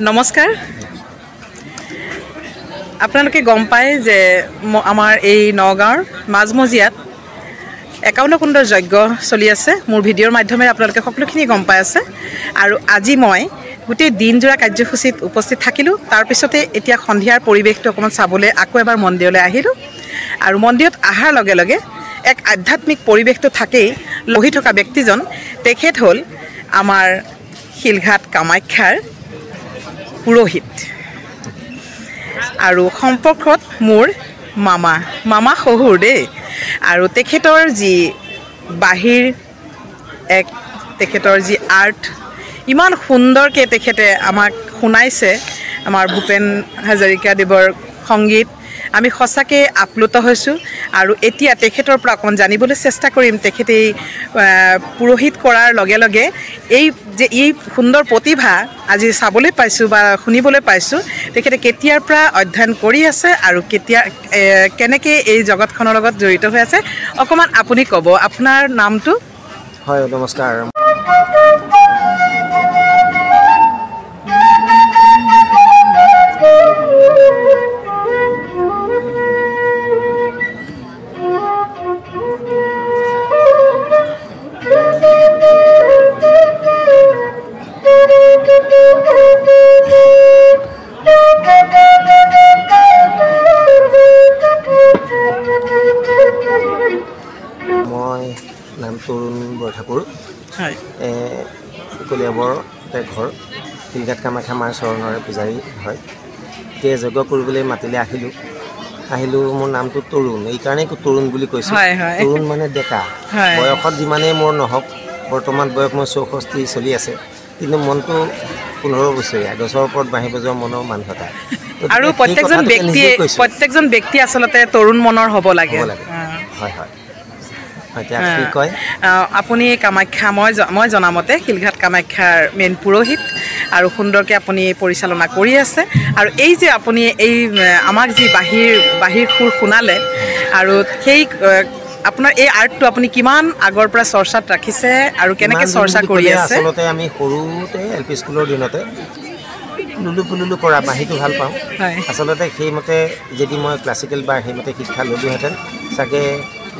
নমস্কাৰ আপোনালোকে গম পায় যে আমাৰ এই নগাঁৱৰ মাজমজিয়াত 51 কুণ্ডৰ যজ্ঞ চলি আছে মোৰ ভিডিঅ'ৰ মাধ্যমেৰে আপোনালোকে সকলোখিনি গম পাই আছে আৰু আজি মই গোটেই দিনজোৰা কাৰ্যসূচীত উপস্থিত থাকিলোঁ তাৰ পিছতে এতিয়া সন্ধিয়াৰ পৰিৱেশটো অকমান চাবলৈ আকৌ এবাৰ মন্দিৰলৈ আহিলোঁ আৰু মন্দিৰত আহাৰ লগে লগে এক আধ্যাত্মিক পৰিৱেশটো থাকেই লহি থকা ব্যক্তিজন তেখেত হ'ল আমাৰ শিলঘাট কামাখ্যাৰ পুৰোহিত আৰু সম্পৰ্কত মোৰ মামা শহুৰ দেই আৰু তেখেতৰ যি বাহিৰ এক তেখেতৰ যি আৰ্ট ইমান সুন্দৰকৈ তেখেতে আমাক শুনাইছে আমাৰ ভূপেন হাজৰিকা দেৱৰ সংগীত আমি সঁচাকৈ আপ্লুত হৈছোঁ আৰু এতিয়া তেখেতৰ পৰা অকণ জানিবলৈ চেষ্টা কৰিম তেখেতে পুৰোহিত কৰাৰ লগে লগে এই সুন্দৰ প্ৰতিভা আজি চাবলৈ পাইছোঁ বা শুনিবলৈ পাইছোঁ তেখেতে কেতিয়াৰ পৰা অধ্যয়ন কৰি আছে আৰু কেনেকৈ এই জগতখনৰ লগত জড়িত হৈ আছে অকণমান আপুনি ক'ব আপোনাৰ নামটো হয় নমস্কাৰ নাম তৰুণ বৰঠাকুৰ কলিয়াবৰ ঘৰ শিলঘাট কামাখ্যা মাৰ চৰণৰে পূজাৰী হয় এতিয়া যজ্ঞ কৰিবলৈ মাতিলে আহিলোঁ মোৰ নামটো তৰুণ এইকাৰণেই তৰুণ বুলি কৈছোঁ তৰুণ মানে ডেকা বয়সত যিমানেই মোৰ নহওক বৰ্তমান বয়স মোৰ 64 চলি আছে কিন্তু মনটো 15 বছৰীয়া গছৰ ওপৰত বাঁহী বজোৱা মনৰ মানসতা আৰু প্ৰত্যেকজন ব্যক্তি আচলতে তৰুণ মনৰ হ'ব লাগে হয় আপুনি কামাখ্যা মই জনামতে শিলঘাট কামাখ্যাৰ মেইন পুৰোহিত আৰু সুন্দৰকৈ আপুনি পৰিচালনা কৰি আছে আৰু এই যে আপুনি এই আমাক যি বাহিৰ সুৰ শুনালে আৰু সেই আপোনাৰ এই আৰ্টটো আপুনি কিমান আগৰ পৰা চৰ্চাত ৰাখিছে আৰু কেনেকৈ চৰ্চা কৰি আছে আচলতে আমি সৰুতে LP স্কুলৰ দিনতে লুলু কৰা বাঁহীটো ভাল পাওঁ আচলতে সেইমতে যদি মই ক্লাছিকেল বা সেইমতে শিক্ষা ল'লোহেঁতেন চাগে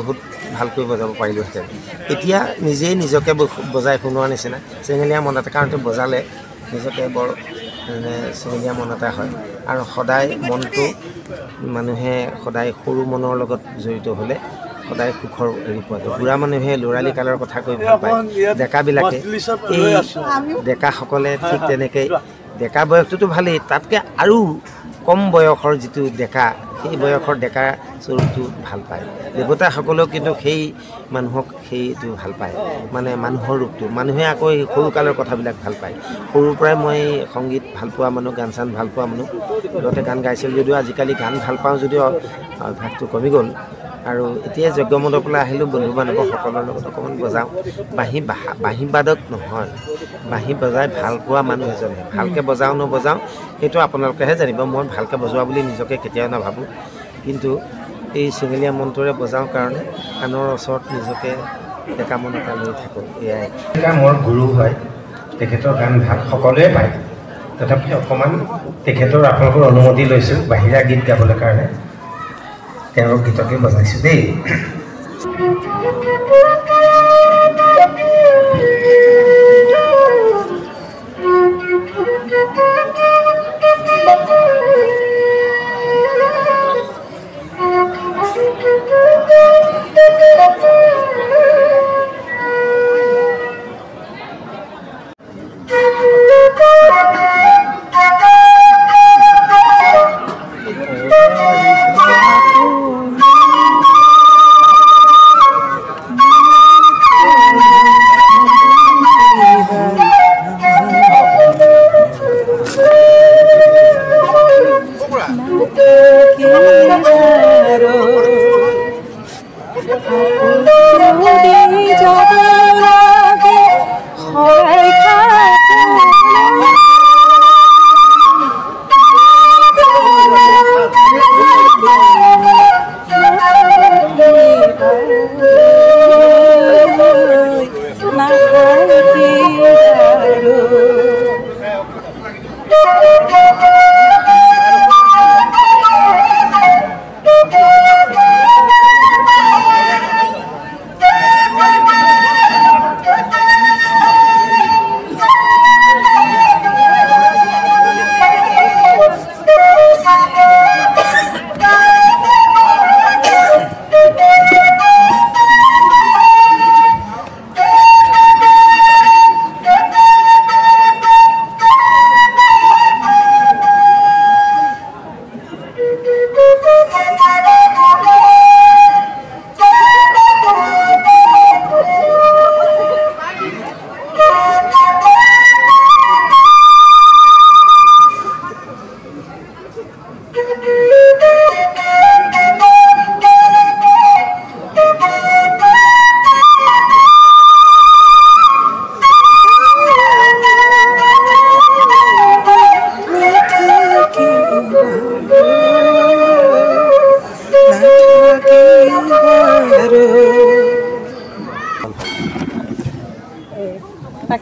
বহুত ভালকৈ বজাব পাৰিলোহেঁতেন এতিয়া নিজকে বজাই শুনোৱাৰ নিচিনা চেঙেলীয়া মন এটা কাৰণতে বজালে নিজকে বৰ চেঙেলীয়া মন এটা হয় আৰু সদায় মনটো মানুহে সদায় সৰু মনৰ লগত জড়িত হ'লে সদায় সুখৰ হেৰি পোৱা যায় বুঢ়া মানুহে ল'ৰালি কালৰ কথা কৈ ভাল পায় ডেকাবিলাকে এই ডেকাসকলে ঠিক তেনেকৈ ডেকা বয়সটোতো ভালেই তাতকৈ আৰু কম বয়সৰ যিটো ডেকা সেই বয়সৰ ডেকা স্বৰূপটো ভাল পায় দেৱতাসকলেও কিন্তু সেই মানুহক সেইটো ভাল পায় মানে মানুহৰ ৰূপটো মানুহে আকৌ এই সৰুকালৰ কথাবিলাক ভাল পায় সৰুৰ পৰাই মই সংগীত ভাল পোৱা মানুহ গান চান ভাল পোৱা মানুহ লগতে গান গাইছিলোঁ যদিও আজিকালি গান ভাল পাওঁ যদিও অভ্যাসটো কমি গ'ল আৰু এতিয়া যজ্ঞ মণ্ডপলৈ আহিলোঁ বন্ধু বান্ধৱসকলৰ লগত অকণমান বজাওঁ বাঁহী বাদক নহয় বাঁহী বজাই ভাল পোৱা মানুহ এজনে ভালকৈ বজাওঁ নবজাওঁ সেইটো আপোনালোকেহে জানিব মই ভালকৈ বজোৱা বুলি নিজকে কেতিয়াও নাভাবোঁ কিন্তু এই চেঙেলীয়া মনটোৰে বজাওঁ কাৰণে আনৰ ওচৰত নিজকে ডেকা মন এটা লৈ থাকোঁ এয়াই মোৰ গুৰু হয় তেখেতৰ গান ভাল সকলোৱে পায় তথাপি অকণমান তেখেতৰ আপোনালোকৰ অনুমতি লৈছোঁ বাহিৰা গীত গাবলৈ কাৰণে তেওঁৰ গীতকে বজাইছোঁ দেই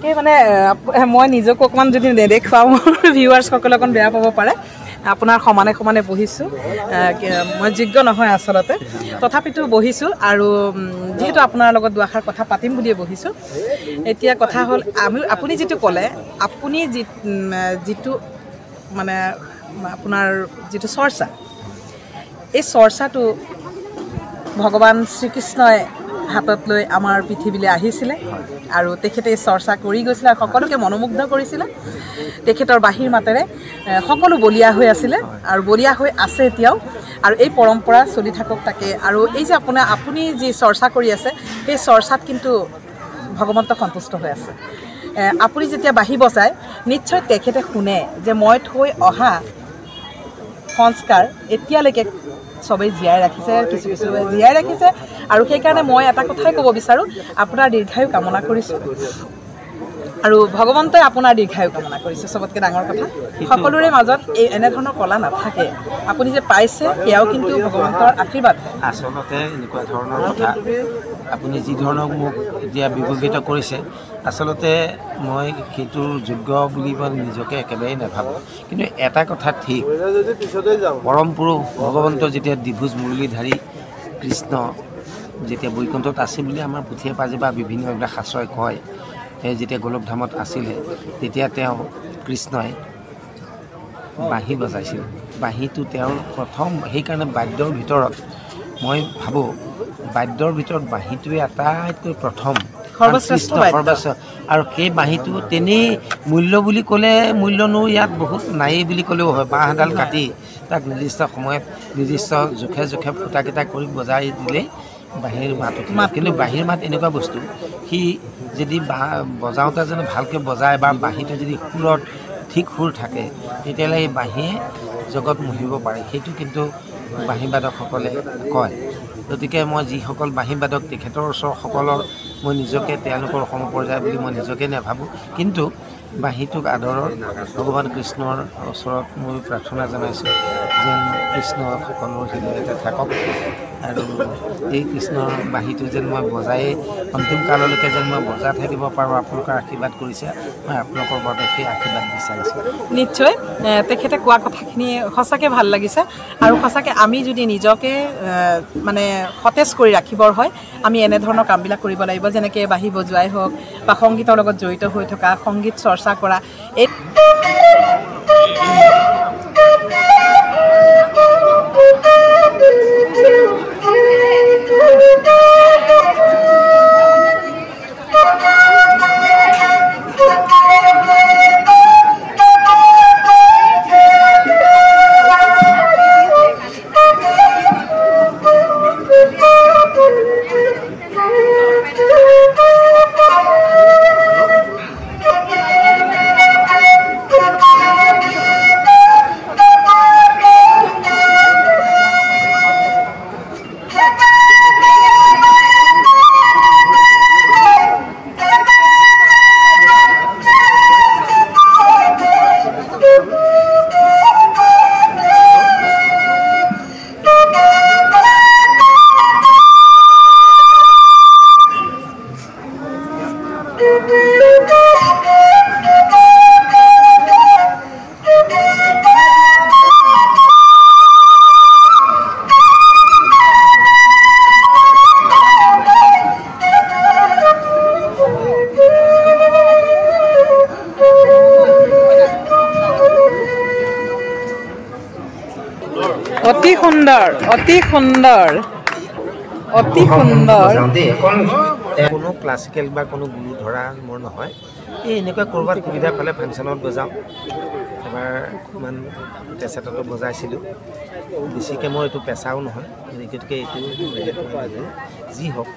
তাকে মানে মই নিজকো অকণমান যদি নেদেখুৱাওঁ ভিউৱাৰ্ছসকলে অকণ বেয়া পাব পাৰে আপোনাৰ সমানে সমানে বহিছোঁ মই যোগ্য নহয় আচলতে তথাপিতো বহিছোঁ আৰু যেহেতু আপোনাৰ লগত দুআষাৰ কথা পাতিম বুলিয়ে বহিছোঁ এতিয়া কথা হ'ল আপুনি যিটো ক'লে আপুনি যিটো মানে আপোনাৰ যিটো চৰ্চা এই চৰ্চাটো ভগৱান শ্ৰীকৃষ্ণই হাতত লৈ আমাৰ পৃথিৱীলৈ আহিছিলে আৰু তেখেতে চৰ্চা কৰি গৈছিলে আৰু সকলোকে মনোমুগ্ধ কৰিছিলে তেখেতৰ বাহিৰ মাতেৰে সকলো বলিয়া হৈ আছিলে আৰু বলিয়া হৈ আছে এতিয়াও আৰু এই পৰম্পৰা চলি থাকক তাকে আৰু এই যে আপুনি যি চৰ্চা কৰি আছে সেই চৰ্চাত কিন্তু ভগৱন্ত সন্তুষ্ট হৈ আছে আপুনি যেতিয়া বাহি বজায় নিশ্চয় তেখেতে শুনে যে মই থৈ অহা সংস্কাৰ এতিয়ালৈকে সবেই জীয়াই ৰাখিছে কিছু জীয়াই ৰাখিছে আৰু সেইকাৰণে মই এটা কথাই ক'ব বিচাৰোঁ আপোনাৰ দীৰ্ঘায়ু কামনা কৰিছোঁ আৰু ভগৱন্তই আপোনাৰ দীৰ্ঘায়ু কামনা কৰিছে সবতকৈ ডাঙৰ কথা সকলোৰে মাজত এই এনেধৰণৰ কলা নাথাকে আপুনি যে পাইছে সেয়াও কিন্তু ভগৱন্তৰ আশীৰ্বাদ আচলতে এনেকুৱা ধৰণৰ কথা আপুনি যি ধৰণক মোক এতিয়া বিভূষিত কৰিছে আচলতে মই সেইটোৰ যোগ্য বুলি মই নিজকে একেবাৰেই নাভাবোঁ কিন্তু এটা কথা ঠিক পৰম পুৰুষ ভগৱন্ত যেতিয়া দ্বিভুজ মুৰলীধাৰী কৃষ্ণ যেতিয়া বৈকুণ্ঠত আছিল বুলি আমাৰ পুথিয়ে পাঁজে বা বিভিন্ন এইবিলাক শাস্ত্ৰই কয় যেতিয়া গোলকধামত আছিলে তেতিয়া তেওঁ কৃষ্ণই বাঁহী বজাইছিল বাঁহীটো তেওঁৰ প্ৰথম সেইকাৰণে বাদ্যৰ ভিতৰত মই ভাবোঁ বাদ্যৰ ভিতৰত বাঁহীটোৱে আটাইতকৈ প্ৰথম সৰ্বশ্ৰেষ্ঠ আৰু সেই বাঁহীটো তেনেই মূল্য বুলি ক'লে মূল্যনো ইয়াত বহুত নায়েই বুলি ক'লেও হয় বাঁহ এডাল কাটি তাক নিৰ্দিষ্ট সময়ত নিৰ্দিষ্ট জোখে জোখে ফুটাকেইটা কৰি বজাই দিলেই বাঁহীৰ মাত কিন্তু বাঁহীৰ মাত এনেকুৱা বস্তু সি যদি বজাওঁতে যেন ভালকৈ বজায় বা বাঁহীটো যদি সুৰত ঠিক সুৰ থাকে তেতিয়াহ'লে এই বাঁহীয়ে জগত মুহিব পাৰে সেইটো কিন্তু বাঁহীবাদকসকলে কয় গতিকে মই যিসকল বাঁহীবাদক তেখেতৰ ওচৰসকলৰ মই নিজকে তেওঁলোকৰ সমপৰ্যায় বুলি মই নিজকে নাভাবোঁ কিন্তু বাঁহীটোক আদৰৰ ভগৱান কৃষ্ণৰ ওচৰত মই প্ৰাৰ্থনা জনাইছোঁ যেন কৃষ্ণ সকলোৰ হৃদয়তে থাকক আৰু এই কৃষ্ণৰ বাঁহীটো যেন মই বজায়েই অন্তিম কাললৈকে যেন মই বজাই থাকিব পাৰোঁ আপোনালোকৰ আশীৰ্বাদ কৰিছে মই আপোনালোকৰ বাবে সেই আশীৰ্বাদ বিচাৰিছোঁ নিশ্চয় তেখেতে কোৱা কথাখিনি সঁচাকৈ ভাল লাগিছে আৰু সঁচাকৈ আমি যদি নিজকে মানে সতেজ কৰি ৰাখিবৰ হয় আমি এনেধৰণৰ কামবিলাক কৰিব লাগিব যেনেকৈ বাঁহী বজোৱাই হওক বা সংগীতৰ লগত জড়িত হৈ থকা সংগীত চৰ্চা কৰা এই অতি সুন্দৰ অতি সুন্দৰ অতি সুন্দৰ কোনো ক্লাছিকেল বা কোনো গুৰু ধৰা মোৰ নহয় এই এনেকুৱা ক'ৰবাত সুবিধা পালে ফাংচনত বজাওঁ এবাৰ ইমান কেছেটতো বজাইছিলোঁ বেছিকৈ মোৰ এইটো পেচাও নহয় গতিকে এইটো যি হওক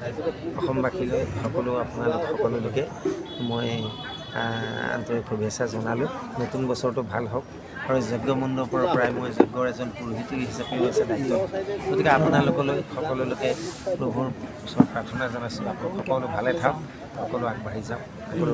অসমবাসীলৈ সকলো আপোনালোক সকলোলৈকে মই আন্তৰিক শুভেচ্ছা জনালোঁ নতুন বছৰটো ভাল হওক আৰু যজ্ঞ মণ্ডপৰ পৰাই মই যজ্ঞৰ এজন পুৰোহিত হিচাপে লৈছে দায়িত্ব গতিকে আপোনালোকলৈ সকলোলৈকে প্ৰভুৰ ওচৰত প্ৰাৰ্থনা জনাইছোঁ আপোনালোক সকলো ভালে থাকক সকলো আগবাঢ়ি যাওক সকলো